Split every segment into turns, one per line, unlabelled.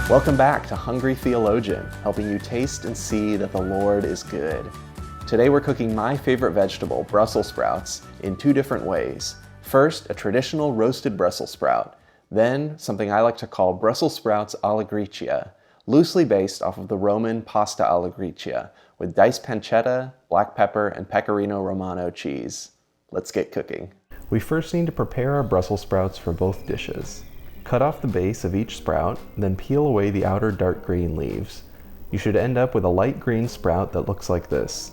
Welcome back to Hungry Theologian, helping you taste and see that the Lord is good. Today we're cooking my favorite vegetable, Brussels sprouts, in two different ways. First, a traditional roasted Brussels sprout. Then, something I like to call Brussels sprouts alla gricia, loosely based off of the Roman pasta alla gricia, with diced pancetta, black pepper, and pecorino romano cheese. Let's get cooking. We first need to prepare our Brussels sprouts for both dishes. Cut off the base of each sprout, then peel away the outer dark green leaves. You should end up with a light green sprout that looks like this.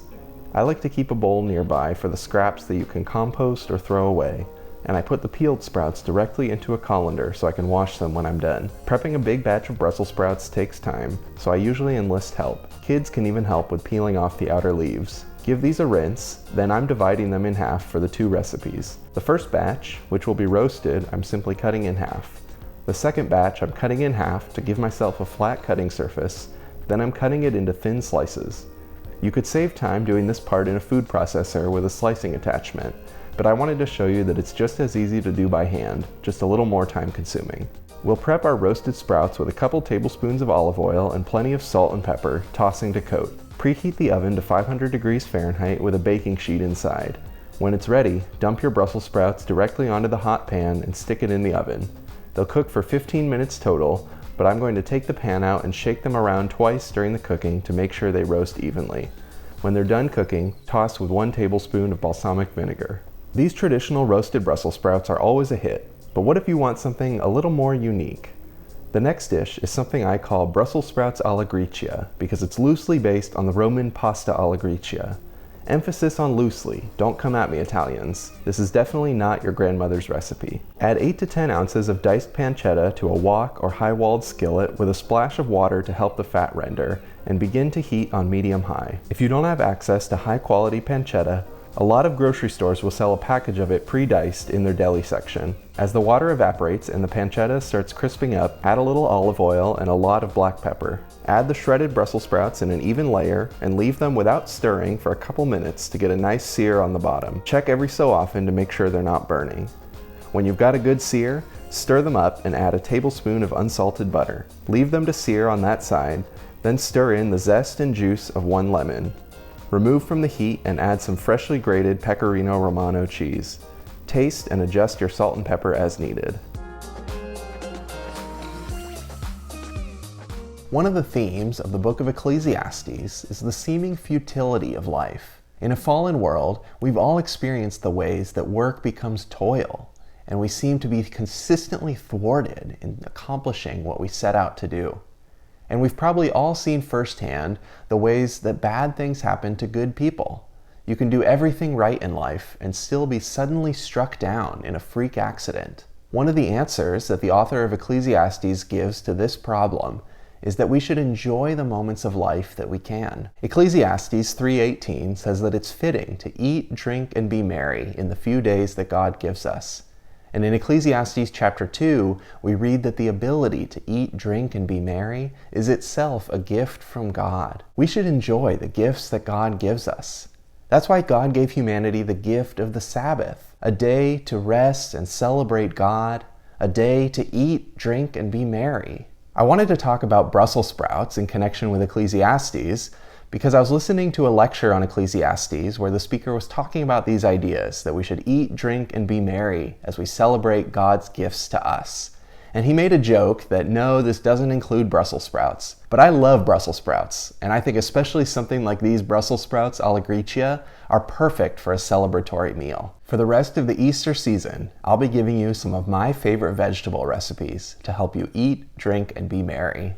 I like to keep a bowl nearby for the scraps that you can compost or throw away, and I put the peeled sprouts directly into a colander so I can wash them when I'm done. Prepping a big batch of Brussels sprouts takes time, so I usually enlist help. Kids can even help with peeling off the outer leaves. Give these a rinse, then I'm dividing them in half for the two recipes. The first batch, which will be roasted, I'm simply cutting in half. The second batch I'm cutting in half to give myself a flat cutting surface, then I'm cutting it into thin slices. You could save time doing this part in a food processor with a slicing attachment, but I wanted to show you that it's just as easy to do by hand, just a little more time consuming. We'll prep our roasted sprouts with a couple tablespoons of olive oil and plenty of salt and pepper, tossing to coat. Preheat the oven to 500 degrees Fahrenheit with a baking sheet inside. When it's ready, dump your Brussels sprouts directly onto the hot pan and stick it in the oven. They'll cook for 15 minutes total, but I'm going to take the pan out and shake them around twice during the cooking to make sure they roast evenly. When they're done cooking, toss with 1 tablespoon of balsamic vinegar. These traditional roasted Brussels sprouts are always a hit, but what if you want something a little more unique? The next dish is something I call Brussels sprouts alla gricia because it's loosely based on the Roman pasta alla gricia. Emphasis on loosely, don't come at me Italians. This is definitely not your grandmother's recipe. Add 8 to 10 ounces of diced pancetta to a wok or high-walled skillet with a splash of water to help the fat render, and begin to heat on medium-high. If you don't have access to high-quality pancetta, a lot of grocery stores will sell a package of it pre-diced in their deli section. As the water evaporates and the pancetta starts crisping up, add a little olive oil and a lot of black pepper. Add the shredded Brussels sprouts in an even layer and leave them without stirring for a couple minutes to get a nice sear on the bottom. Check every so often to make sure they're not burning. When you've got a good sear, stir them up and add a tablespoon of unsalted butter. Leave them to sear on that side, then stir in the zest and juice of 1 lemon. Remove from the heat and add some freshly grated pecorino romano cheese. Taste and adjust your salt and pepper as needed. One of the themes of the book of Ecclesiastes is the seeming futility of life. In a fallen world, we've all experienced the ways that work becomes toil, and we seem to be consistently thwarted in accomplishing what we set out to do. And we've probably all seen firsthand the ways that bad things happen to good people. You can do everything right in life and still be suddenly struck down in a freak accident. One of the answers that the author of Ecclesiastes gives to this problem is that we should enjoy the moments of life that we can. Ecclesiastes 3:18 says that it's fitting to eat, drink, and be merry in the few days that God gives us. And in Ecclesiastes chapter 2, we read that the ability to eat, drink, and be merry is itself a gift from God. We should enjoy the gifts that God gives us. That's why God gave humanity the gift of the Sabbath, a day to rest and celebrate God, a day to eat, drink, and be merry. I wanted to talk about Brussels sprouts in connection with Ecclesiastes because I was listening to a lecture on Ecclesiastes where the speaker was talking about these ideas that we should eat, drink, and be merry as we celebrate God's gifts to us. And he made a joke that no, this doesn't include Brussels sprouts. But I love Brussels sprouts, and I think especially something like these Brussels sprouts alla gricia are perfect for a celebratory meal. For the rest of the Easter season, I'll be giving you some of my favorite vegetable recipes to help you eat, drink, and be merry.